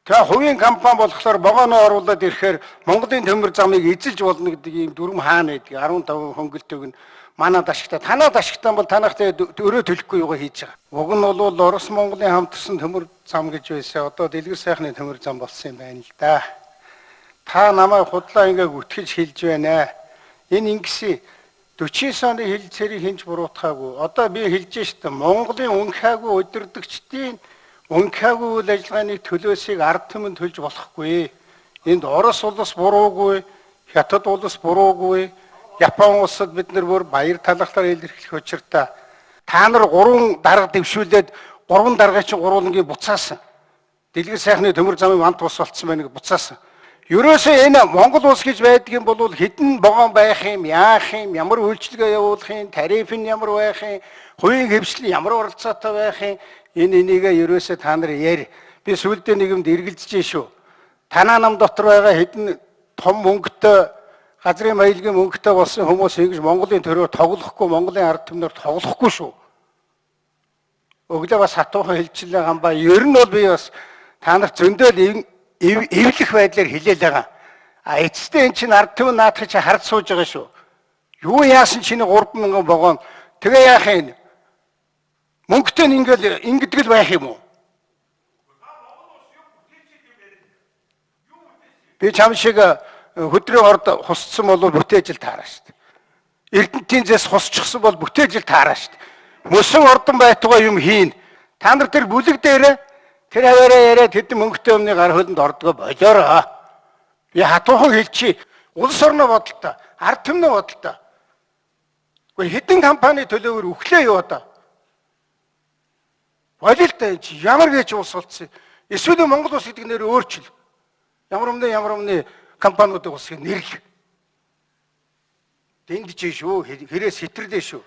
Тэгээ хувийн компани болохоор могооноо оруулаад ирэхээр Монголын төмөр замыг эзэлж болно гэдэг ийм дүрм хаана байдаг. 15 хөнгөлтөг нь манад ашигтай. Танаад ашигтай бол танах өрөө төлөхгүй юугаа хийж байгаа. Уг нь бол Орос Монголын хамтарсан төмөр зам гэж байсан. Одоо дэлгэр сайхны төмөр зам болсон юм байна л да. Та намайг худлаа ингээ үтгэж хэлж байна. Энэ ингэсэн 49 оны хил цэрийг хинж буруутгаагүй. Одоо би хэлж штэ Монголын өнхаагүй удирдагчдын өнхаагүй үйл ажиллагааны төлөөсийг ард түмэн төлж болохгүй. Энд Орос улс буруугүй, Хятад улс буруугүй, Япон улсад бид нар бүр баяр талхлаар илэрхийлэх учиртай. Та нар 3 дарга дэвшүүлээд 3 даргыг чинь гурвангийн буцаасан. Дэлгэр сайхны төмөр замын мант бус болцсон байна гэж буцаасан. Ерөөсөө энэ Монгол улс гэж байдаг юм бол хэдэн вагон байх юм, яах юм, ямар үйлчлэгээ явуулах юм, тариф нь ямар байх юм, хувийн хэвшлэл ямар оролцоотой байх юм, энийгээ ерөөсөө та нар яар. Би сүлдээ нийгэмд эргэлзэж шүү. Танаа нам дотор байгаа хэдэн том мөнгөтэй газрын маялгийн мөнгөтэй болсон хүмүүс ингэж Монголын төрөөр тоглохгүй, Монголын ард түмнээр тоглохгүй шүү. Өглөө бас хатуухан хэлчихлээ гамбаа. Ер нь бол би бас та нарт зөндөл эвлэх байдлаар хэлээл байгаа. А эцэстээ эн чинь ард түмэн наадах чи хард сууж байгаа шүү. Юу яасан чиний 3,000 вагон тэгээ яах юм? Мөнгөтэй ингэдэг л байх юм уу? Би чам шиг хөдрийн орд хусцсан бол бүтээж л таараа шүү дээ. Эрдэнтийн зэс хусчихсан бол бүтээж л таараа шүү дээ. Мөсөн ордон байтугай юм хийн. Та нар тэр бүлэг дээрээ тэр хаваараа яриад хэдэн мөнгөтэй өмнө гар хөлөнд ордгоо болоороо. Би хатуухан хэлчихье. Улс орны бодолтой, ард түмний бодолтой. Гэхдээ хэдэн компани төлөөр өглөө юу одоо? Болилтой чи ямар гэж улс болцсон. Эсвэл Монгол улс гэдэг нэр өөрчил. Ямар өмнө компаниудыг улсыг нэрлэх. Дэндэж шүү, хэрэг сэтэрлээ шүү.